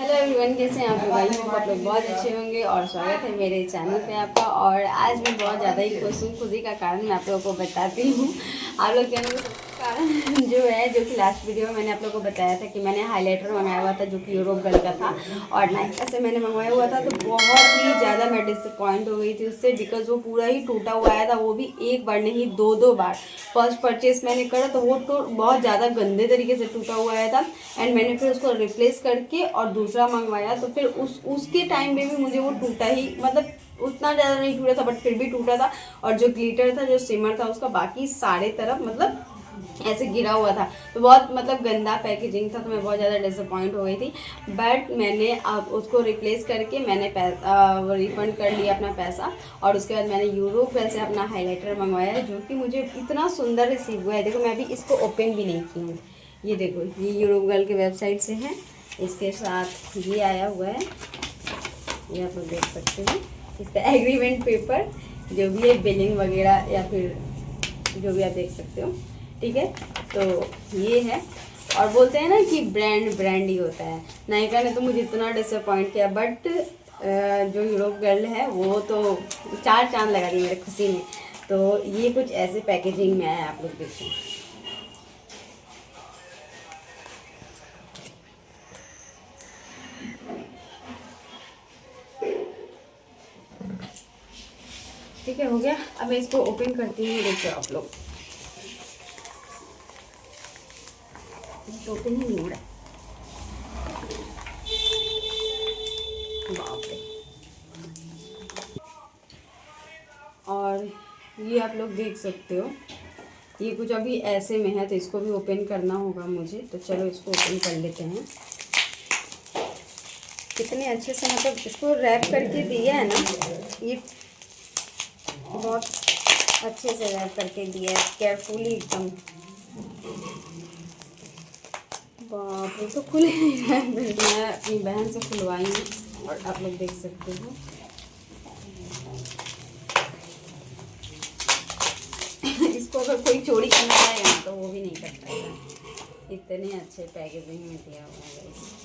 Hello everyone, कैसे हैं आप लोग? आई होप आप लोग बहुत अच्छे होंगे और स्वागत है मेरे चैनल पे आपका। और आज मैं बहुत ज़्यादा ही खुश हूँ। खुशी का कारण मैं आप लोगों को बताती हूँ। आप लोग चैनल का कारण जो है, जो कि लास्ट वीडियो में मैंने आप लोगों को बताया था कि मैंने हाइलाइटर मंगाया हुआ था जो कि यूरोप गर्ल का था और नायका से मैंने मंगवाया हुआ था। तो बहुत ही ज़्यादा मैं डिसअपॉइंट हो गई थी उससे, बिकॉज वो पूरा ही टूटा हुआ आया था। वो भी एक बार नहीं, दो बार। फर्स्ट परचेस मैंने करा तो वो तो बहुत ज़्यादा गंदे तरीके से टूटा हुआ आया था एंड मैंने फिर उसको रिप्लेस करके और दूसरा मंगवाया। तो फिर उसके टाइम में भी मुझे वो टूटा ही, मतलब उतना ज़्यादा नहीं टूटा था बट फिर भी टूटा था। और जो ग्लिटर था, जो सिमर था, उसका बाकी सारे तरफ मतलब ऐसे गिरा हुआ था। तो बहुत मतलब गंदा पैकेजिंग था। तो मैं बहुत ज़्यादा डिसअपॉइंट हो गई थी। बट मैंने अब उसको रिप्लेस करके मैंने रिफ़ंड कर लिया अपना पैसा। और उसके बाद मैंने यूरोगर्ल से अपना हाइलाइटर मंगवाया है जो कि मुझे इतना सुंदर रिसीव हुआ है। देखो, मैं अभी इसको ओपन भी नहीं की हूँ। ये देखो, ये यूरोगर्ल के वेबसाइट से है। इसके साथ ये आया हुआ है, ये आप लोग देख सकते हो। इसका एग्रीमेंट पेपर जो भी है, बिलिंग वगैरह या फिर जो भी आप देख सकते हो, ठीक है। तो ये है। और बोलते हैं ना कि ब्रांड ब्रांड ही होता है। नायका ने तो मुझे इतना डिसअपॉइंट किया, बट जो यूरोप गर्ल है वो तो चार चांद लगा दी मेरे खुशी में। तो ये कुछ ऐसे पैकेजिंग में आया, आप लोग देखें। ठीक है, हो गया। अब मैं इसको ओपन करती हूँ। देखिए आप लोग, ओपन ही नहीं हो रहा। बाप रे। और ये आप लोग देख सकते हो, ये कुछ अभी ऐसे में है तो इसको भी ओपन करना होगा मुझे। तो चलो इसको ओपन कर लेते हैं। कितने अच्छे से मतलब इसको रैप करके दिया है ना, ये बहुत अच्छे से रैप करके दिया है, केयरफुली एकदम। बाप रे, तो खुले नहीं रहा है। मैं अपनी बहन से खुलवाई हूँ और आप लोग देख सकते हो। इसको अगर कोई चोरी करना चाहेगा ना तो वो भी नहीं कर पाएगा। इतने अच्छे पैकेजिंग में दिया हुआ है।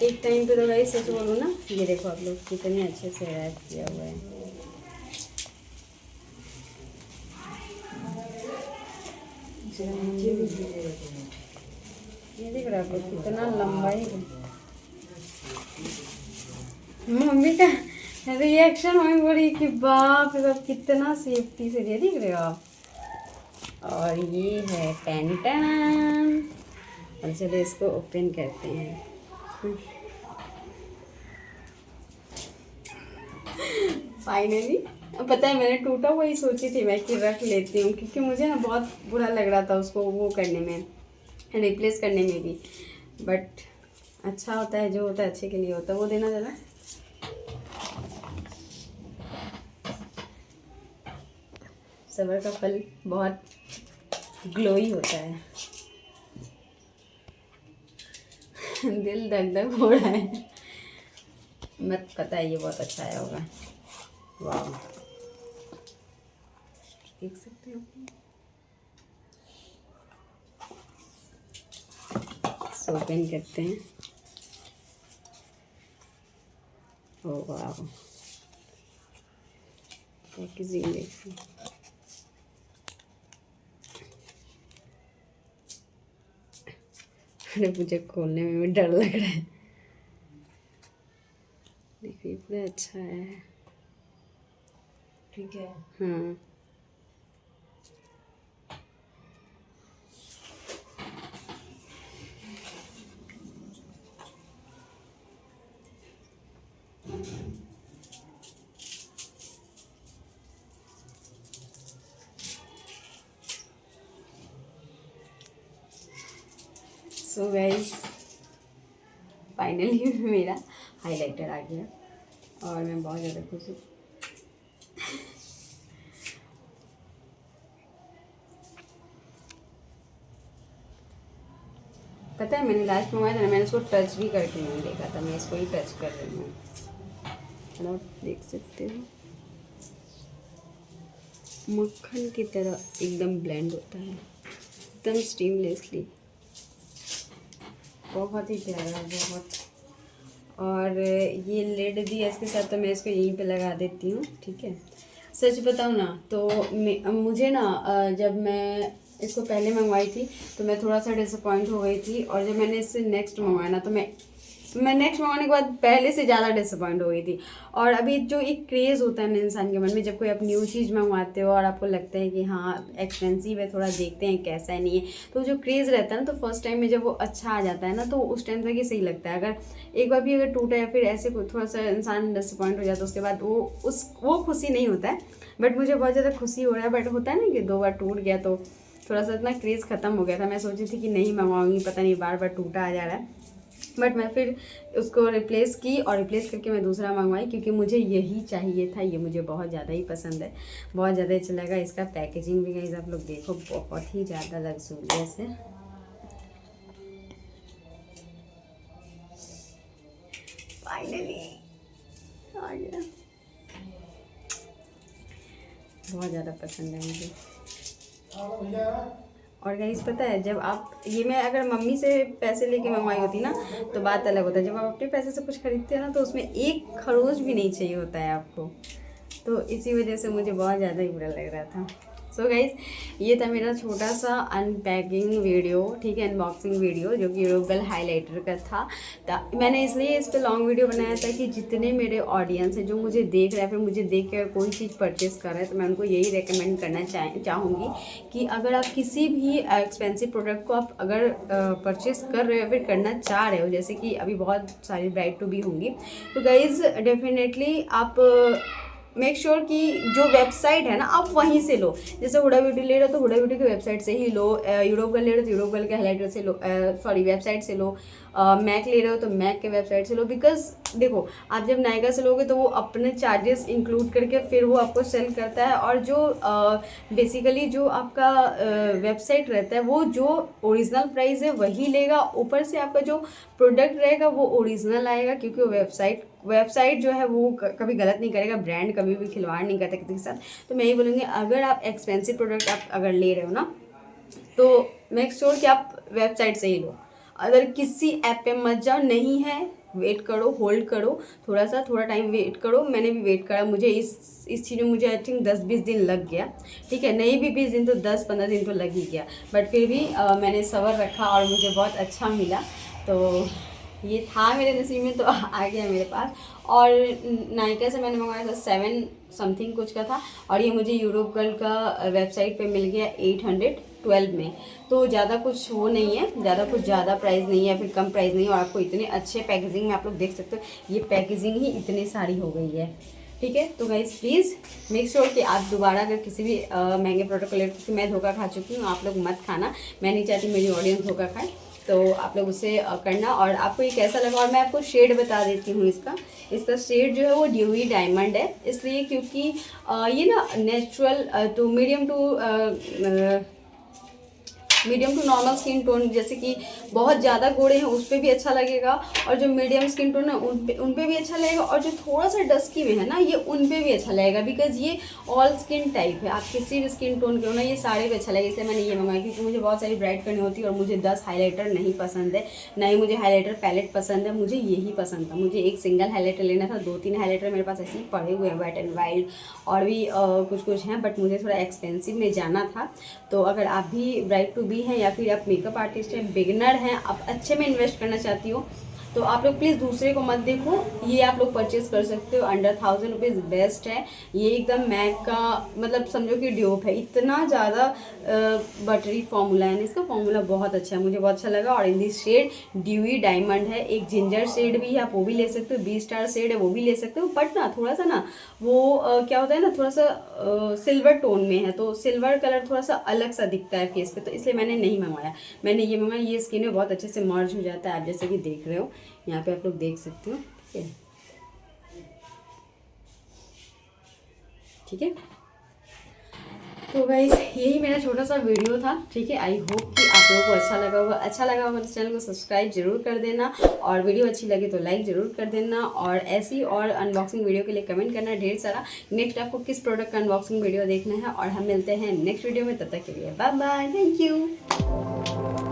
एक टाइम पे तो भाई सच बोलूँ ना, ये देखो आप लोग कितने अच्छे से रैप किया हुआ है। ये देख रहे आप लोग कितना लंबा है। मम्मी का रिएक्शन मम्मी बोली कि बाप रे बाप, कितना सेफ्टी से दिया, देख रहे हो आप। और ये है पेंटन। और चलो इसको ओपन करते हैं। फाइनली पता है, मैंने टूटा हुआ ही सोची थी मैं कि रख लेती हूँ, क्योंकि मुझे ना बहुत बुरा लग रहा था उसको वो करने में, रिप्लेस करने में भी। बट अच्छा होता है, जो होता है अच्छे के लिए होता है। वो देना ज़रा। सबर का फल बहुत ग्लोई होता है। दिल धक धक हो रहा है। मत पता है, ये बहुत अच्छा आया होगा। वाह, देख सकते हो। ओपन करते हैं। ओ वाह, पैकेजिंग देखिए। अरे मुझे खोलने में भी डर लग रहा है। देखिए पूरा अच्छा है। ठीक है। हाँ, सो गाइस, फाइनली मेरा हाइलाइटर आ गया और मैं बहुत ज़्यादा खुश हूँ। पता है मैंने लास्ट मंगवाया था ना, मैंने इसको टच भी करके नहीं देखा था, मैं इसको ही टच कर रही हूँ। आप देख सकते हो मक्खन की तरह एकदम ब्लेंड होता है, एकदम स्टीमलेसली, बहुत ही प्यारा है बहुत। और ये लिड दिया इसके साथ, तो मैं इसको यहीं पे लगा देती हूँ, ठीक है। सच बताऊँ ना तो मुझे ना जब मैं इसको पहले मंगवाई थी तो मैं थोड़ा सा डिसअपॉइंट हो गई थी, और जब मैंने इससे नेक्स्ट मंगवाया ना तो मैं नेक्स्ट मंगाने के बाद पहले से ज़्यादा डिसअपॉइंट हो गई थी। और अभी जो एक क्रेज़ होता है ना इंसान के मन में, जब कोई आप न्यू चीज़ मंगवाते हो और आपको लगता है कि हाँ एक्सपेंसिव है, थोड़ा देखते हैं कैसा है नहीं है, तो जो क्रेज़ रहता है ना, तो फर्स्ट टाइम में जब वो अच्छा आ जाता है ना, तो उस टाइम तक ही सही लगता है। अगर एक बार भी अगर टूटा या फिर ऐसे थोड़ा सा इंसान डिसअपॉइंट हो जाता है, उसके बाद वो खुशी नहीं होता है। बट मुझे बहुत ज़्यादा खुशी हो रहा है। बट होता है ना कि 2 बार टूट गया तो थोड़ा सा इतना क्रेज़ ख़त्म हो गया था। मैं सोची थी कि नहीं मंगवाऊंगी, पता नहीं बार बार टूटा आ जा रहा है। बट मैं फिर उसको रिप्लेस की, और रिप्लेस करके मैं दूसरा मंगवाई, क्योंकि मुझे यही चाहिए था। ये मुझे बहुत ज़्यादा ही पसंद है, बहुत ज़्यादा अच्छा लगा। इसका पैकेजिंग भी गाइस आप लोग देखो, बहुत ही ज़्यादा लग्जूरियस है। फाइनली आ गया, बहुत ज़्यादा पसंद है मुझे। और गाइस पता है, जब आप ये मैं अगर मम्मी से पैसे लेके मंगवाई होती ना तो बात अलग होता है। जब आप अपने पैसे से कुछ खरीदते हैं ना, तो उसमें एक खरोच भी नहीं चाहिए होता है आपको, तो इसी वजह से मुझे बहुत ज़्यादा ही बुरा लग रहा था। सो गाइज, ये था मेरा छोटा सा अनपैकिंग वीडियो, ठीक है, अनबॉक्सिंग वीडियो, जो कि यूरोगल हाइलाइटर का था। मैंने इसलिए इस पर लॉन्ग वीडियो बनाया था कि जितने मेरे ऑडियंस हैं जो मुझे देख रहे हैं, फिर मुझे देख कर कोई चीज़ परचेस कर रहे हैं, तो मैं उनको यही रेकमेंड करना चाहूँगी कि अगर आप किसी भी एक्सपेंसिव प्रोडक्ट को आप अगर परचेस कर रहे हो, फिर करना चाह रहे हो, जैसे कि अभी बहुत सारी ब्राइड टू बी होंगी, तो गाइज डेफिनेटली आप मेक श्योर कि जो वेबसाइट है ना आप वहीं से लो। जैसे हुडा ब्यूटी ले रहे हो तो हुडा ब्यूटी की वेबसाइट से ही लो, यूरोगल ले रहे हो तो यूरोगल के हाइलाइटर से लो, सॉरी वेबसाइट से लो, मैक ले रहे हो तो मैक के वेबसाइट से लो। बिकॉज देखो, आप जब नायका से लोगे तो वो अपने चार्जेस इंक्लूड करके फिर वो आपको सेल करता है, और जो बेसिकली जो आपका वेबसाइट रहता है वो जो ओरिजिनल प्राइस है वही लेगा, ऊपर से आपका जो प्रोडक्ट रहेगा वो ओरिजिनल आएगा, क्योंकि वो वेबसाइट जो है वो कभी गलत नहीं करेगा, ब्रांड कभी भी खिलवाड़ नहीं करता किसी के साथ। तो मैं यही बोलूँगी, अगर आप एक्सपेंसिव प्रोडक्ट आप अगर ले रहे हो ना, तो मेक श्योर कि आप वेबसाइट से ही लो। अगर किसी ऐप पे मत जाओ, नहीं है वेट करो, होल्ड करो, थोड़ा टाइम वेट करो। मैंने भी वेट करा, मुझे इस चीज़ में मुझे आई थिंक 10-20 दिन लग गया, ठीक है, नहीं भी 20 दिन तो 10-15 दिन तो लग ही गया। बट फिर भी मैंने सब्र रखा और मुझे बहुत अच्छा मिला। तो ये था मेरे नसीब में, तो आ गया मेरे पास। और नायका से मैंने मंगवाया था 7 समथिंग कुछ का था, और ये मुझे यूरोगल का वेबसाइट पे मिल गया 812 में। तो ज़्यादा कुछ वो नहीं है, ज़्यादा प्राइस नहीं है, फिर कम प्राइस नहीं है, और आपको इतने अच्छे पैकेजिंग में आप लोग देख सकते हो, ये पैकेजिंग ही इतनी सारी हो गई है, ठीक है। तो गाइस प्लीज़ मेक श्योर कि आप दोबारा अगर किसी भी महंगे प्रोडक्ट को ले, क्योंकि मैं धोखा खा चुकी हूँ, आप लोग मत खाना, मैं नहीं चाहती मेरी ऑडियंस धोखा खाए, तो आप लोग उसे करना। और आपको ये कैसा लगा, और मैं आपको शेड बता देती हूँ इसका शेड जो है वो ड्यूई डायमंड है, इसलिए क्योंकि ये ना natural to medium to normal skin tone, जैसे कि बहुत ज़्यादा गोरे हैं उस पर भी अच्छा लगेगा, और जो मीडियम स्किन टोन है उन पे भी अच्छा लगेगा, और जो थोड़ा सा डस्की में है ना ये उन पे भी अच्छा लगेगा। बिकॉज ये ऑल स्किन टाइप है, आप किसी भी स्किन टोन के हो ना, ये सारे पे अच्छा लगेगा। इसलिए मैंने ये मंगाया, क्योंकि मुझे बहुत सारी ब्राइट करनी होती है, और मुझे 10 हाईलाइटर नहीं पसंद है, ना ही मुझे हाईलाइटर पैलेट पसंद है, मुझे यही पसंद था। मुझे एक सिंगल हाईलाइटर लेना था, 2-3 हाईलाइटर मेरे पास ऐसे ही पड़े हुए हैं, वेट एंड वाइल्ड और भी कुछ हैं, बट मुझे थोड़ा एक्सपेंसिव में जाना था। तो अगर आप भी ब्राइड टू बी हैं, या फिर आप मेकअप आर्टिस्ट हैं, बिगिनर हैं, आप अच्छे में इन्वेस्ट करना चाहती हो, तो आप लोग प्लीज़ दूसरे को मत देखो, ये आप लोग परचेज कर सकते हो, अंडर 1000 रुपीज़ बेस्ट है। ये एकदम मैक का मतलब समझो कि ड्यूप है, इतना ज़्यादा बटरी फॉर्मूला है, इसका फॉर्मूला बहुत अच्छा है, मुझे बहुत अच्छा लगा। और in this shade dewy diamond है, एक जिंजर शेड भी है, आप वो भी ले सकते हो, 20 स्टार शेड है वो भी ले सकते हो, बट ना थोड़ा सा ना वो क्या होता है ना, थोड़ा सा सिल्वर टोन में है, तो सिल्वर कलर थोड़ा सा अलग सा दिखता है फेस पे, तो इसलिए मैंने नहीं मंगवाया। मैंने ये मंगाया, ये स्किन में बहुत अच्छे से मर्ज हो जाता है, आप जैसे कि देख रहे हो, यहाँ पे आप लोग देख सकते हो, ठीक है। तो गाइस यही मेरा छोटा सा वीडियो था, ठीक है। आई होप कि आप लोगों को अच्छा लगा होगा तो चैनल को सब्सक्राइब जरूर कर देना, और वीडियो अच्छी लगे तो लाइक ज़रूर कर देना, और ऐसी और अनबॉक्सिंग वीडियो के लिए कमेंट करना ढेर सारा। नेक्स्ट आपको किस प्रोडक्ट का अनबॉक्सिंग वीडियो देखना है, और हम मिलते हैं नेक्स्ट वीडियो में। तब तक के लिए बाय बाय, थैंक यू।